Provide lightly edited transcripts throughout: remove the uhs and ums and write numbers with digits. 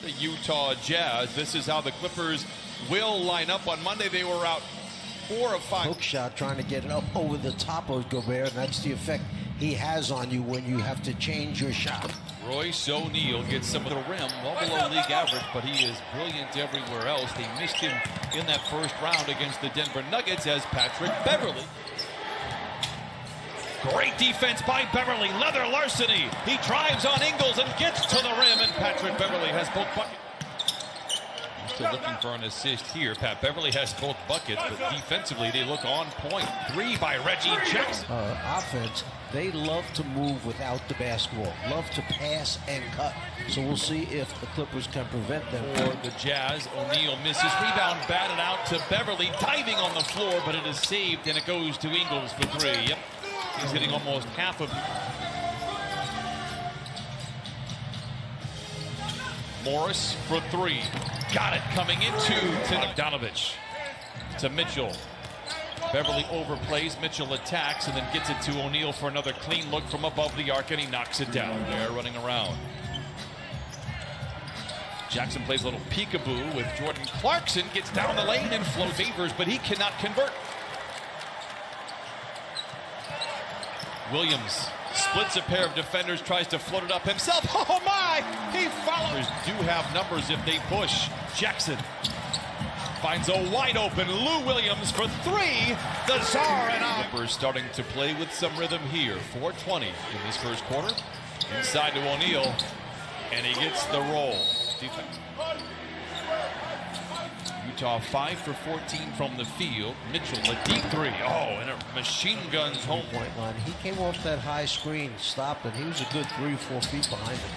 the Utah Jazz. This is how the Clippers will line up. On Monday, they were out 4 of 5. Hook shot trying to get it up over the top of Gobert, and that's the effect he has on you when you have to change your shot. Royce O'Neal gets some of the rim, well below league average, but he is brilliant everywhere else. They missed him in that first round against the Denver Nuggets as Patrick Beverley. Great defense by Beverley, leather larceny. He drives on Ingles and gets to the rim, and Patrick Beverley has both buckets. Still looking for an assist here. Pat Beverley has both buckets, but defensively they look on point. 3 by Reggie Jackson. Offense, they love to move without the basketball, love to pass and cut. So we'll see if the Clippers can prevent them. For the Jazz, O'Neal misses. Rebound batted out to Beverley, diving on the floor, but it is saved, and it goes to Ingles for 3. Yep, he's hitting almost half of. Morris for 3. Got it coming into Bogdanovich. To Mitchell. Beverly overplays. Mitchell attacks and then gets it to O'Neal for another clean look from above the arc, and he knocks it down. They're running around. Jackson plays a little peekaboo with Jordan Clarkson. Gets down the lane and flows favors, but he cannot convert. Williams splits a pair of defenders, tries to float it up himself. Oh my! He follows. Do have numbers if they push. Jackson finds a wide open Lou Williams for 3. The Czar and Clippers starting to play with some rhythm here. 4:20 in this first quarter. Inside to O'Neal, and he gets the roll. Defense. Utah 5 for 14 from the field. Mitchell, a deep 3. Oh, and a machine guns home point line. He came off that high screen, stopped, and he was a good 3-4 feet behind him.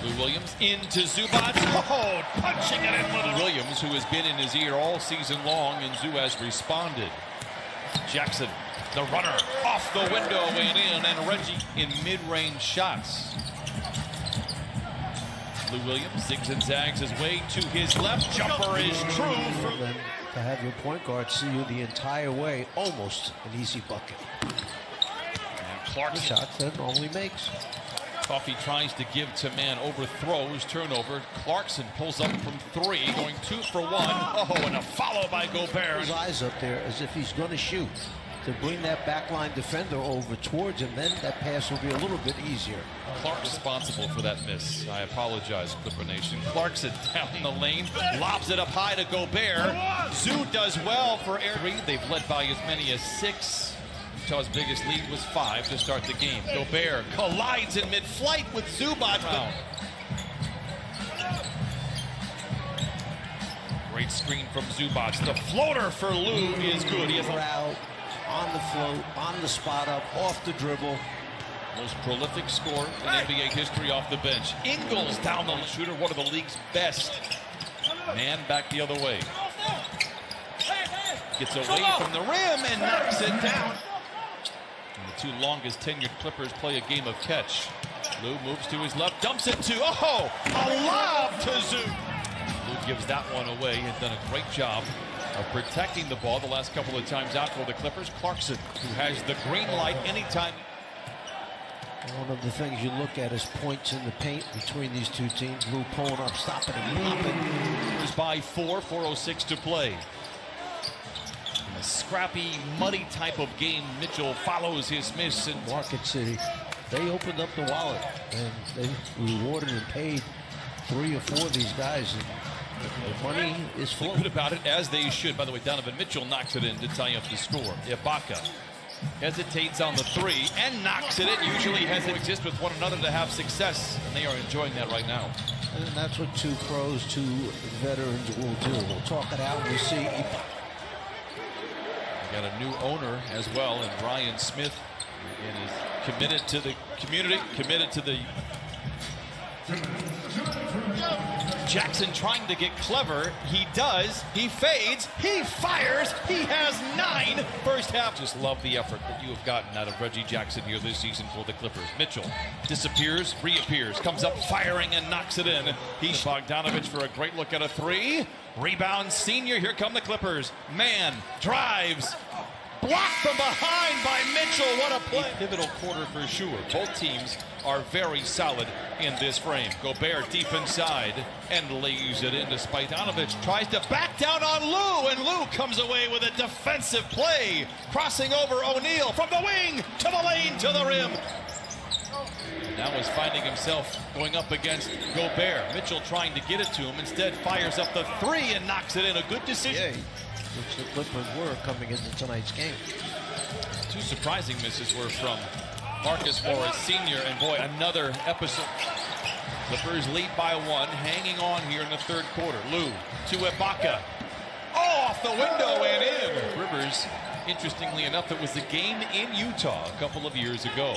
Lou Williams into Zubac. Oh, punching it in with Williams, who has been in his ear all season long, and Zoo has responded. Jackson, the runner, off the window and in, and Reggie in mid-range shots. Lou Williams zigs and zags his way to his left. Jumper is true. Then to have your point guard see you the entire way, almost an easy bucket. And Clarkson. Shots that normally makes. Coffey tries to give to man, overthrows, turnover. Clarkson pulls up from 3, going 2 for 1. Oh, and a follow by Gobert. His eyes up there as if he's going to shoot. To bring that backline defender over towards him, then that pass will be a little bit easier. Clark responsible for that miss. I apologize, Clipper Nation. Clarkson down the lane, lobs it up high to Gobert. Zoo does well for air 3. They've led by as many as 6. Utah's biggest lead was 5 to start the game. Gobert collides in mid-flight with Zubac. Great screen from Zubac. The floater for Lou is good. He has out on the float, on the spot up, off the dribble. Most prolific scorer in NBA history off the bench. Ingles down the shooter, one of the league's best. Man back the other way. Gets away from the rim and knocks it down. And the 2 longest tenured Clippers play a game of catch. Lou moves to his left, dumps it to, oh, a lob to Zoo. Lou gives that one away and done a great job of protecting the ball the last couple of times out for the Clippers. Clarkson, who has the green light anytime. One of the things you look at is points in the paint between these two teams. Lou pulling up, stopping and popping. Just by 4:06 to play. In a scrappy, muddy type of game, Mitchell follows his miss. And Market City, they opened up the wallet and they rewarded and paid 3 or 4 of these guys. And the money is flowing. Good about it, as they should. By the way, Donovan Mitchell knocks it in to tie up the score. Ibaka hesitates on the 3 and knocks it in. Usually has to exist with one another to have success, and they are enjoying that right now. And that's what 2 pros, 2 veterans will do. We'll talk it out and we see. We got a new owner as well, and Ryan Smith, and is committed to the community, committed to the. Jackson trying to get clever. He does. He fades. He fires. He has 9 first half. Just love the effort that you have gotten out of Reggie Jackson here this season for the Clippers. Mitchell disappears, reappears, comes up firing and knocks it in. He's Bogdanovich for a great look at a 3. Rebound senior. Here come the Clippers. Man drives. blocked from behind by Mitchell. What a play. A pivotal quarter for sure. Both teams are very solid in this frame. Gobert deep inside and lays it in to Spajanovic. Tries to back down on Lou, and Lou comes away with a defensive play. Crossing over O'Neal from the wing to the lane to the rim. Now is finding himself going up against Gobert. Mitchell trying to get it to him. Instead fires up the three and knocks it in. A good decision. Which the Clippers were coming into tonight's game. Two surprising misses were from Marcus Morris Sr. And boy, another episode. Clippers lead by one, hanging on here in the third quarter. Lou to Ibaka. Oh, off the window and in. Rivers, interestingly enough, it was the game in Utah a couple of years ago.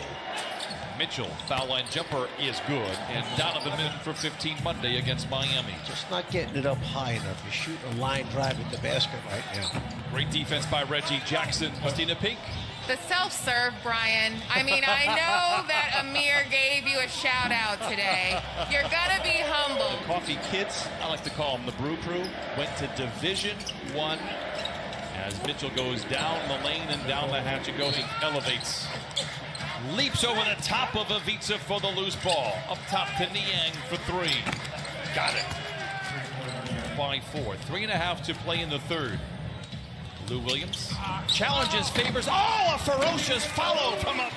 Mitchell, foul line jumper is good. And Donovan in for 15 Monday against Miami. Just not getting it up high enough. You shoot a line drive at the basket right now. Great defense by Reggie Jackson. Christina Pink. The self-serve, Brian. I mean, I know that Amir gave you a shout-out today. You're gonna be humble. The Coffee Kids, I like to call them the Brew Crew, went to Division I. As Mitchell goes down the lane and down the hatch it goes and elevates. Leaps over the top of Ivica for the loose ball. Up top to Niang for three. Got it. By 4. 3.5 to play in the third. Lou Williams challenges, favors. Oh, a ferocious follow from up.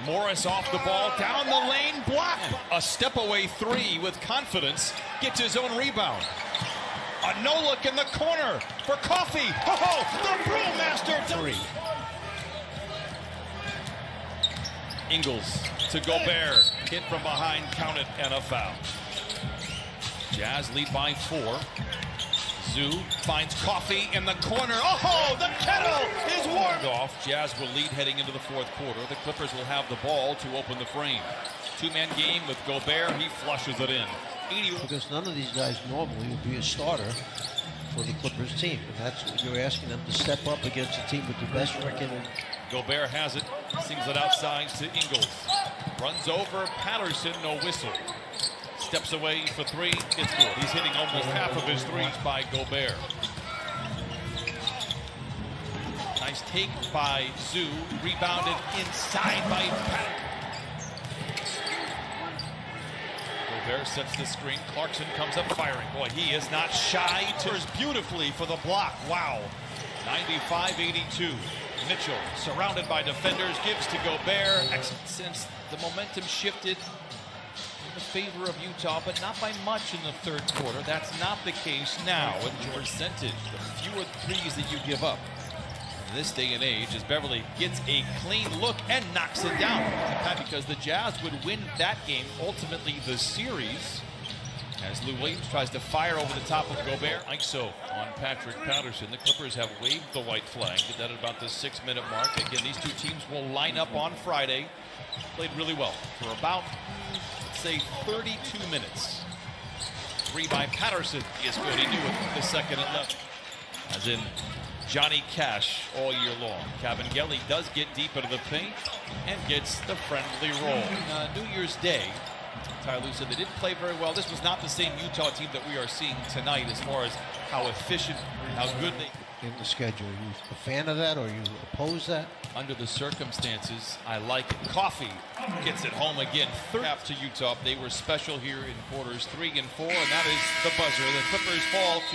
Morris off the ball, down the lane, block. A step away three with confidence. Gets his own rebound. A no-look in the corner for Coffee. Oh, the Brewmaster three. Ingles to Gobert. Hit from behind, count it, and a foul. Jazz lead by 4. Zoo finds Coffee in the corner. Oh, the kettle is warmed off. Jazz will lead heading into the fourth quarter. The Clippers will have the ball to open the frame. Two-man game with Gobert. He flushes it in. Because none of these guys normally would be a starter for the Clippers team. And that's what you're asking them to step up against a team with the best record. Gobert has it. Sings it outside to Ingles. Runs over Patterson. No whistle. Steps away for three. It's good. He's hitting almost half of his threes by Gobert. Nice take by Zoo. Rebounded inside by Patterson. Gobert sets the screen. Clarkson comes up firing. Boy, he is not shy. Turns beautifully for the block. Wow. 95-82. Mitchell, surrounded by defenders, gives to Gobert. Since the momentum shifted in favor of Utah, but not by much in the third quarter. That's not the case now. And George Sentage, the fewer threes that you give up in this day and age, as Beverly gets a clean look and knocks it down. Because the Jazz would win that game, ultimately the series, as Lou Williams tries to fire over the top of Gobert. ISO on Patrick Patterson. The Clippers have waved the white flag. Did that at about the 6-minute mark. Again, these two teams will line up on Friday. Played really well for about, let's say, 32 minutes. Three by Patterson is good. He knew it the second it left. As in Johnny Cash all year long. Cavangeli does get deep into the paint and gets the friendly roll. New Year's Day, Ty Lue said they didn't play very well. This was not the same Utah team that we are seeing tonight as far as how efficient, how good they... In the schedule, you a fan of that or you oppose that? Under the circumstances, I like it. Coffee gets it home again. Third half to Utah. They were special here in quarters 3 and 4, and that is the buzzer. The Clippers fall to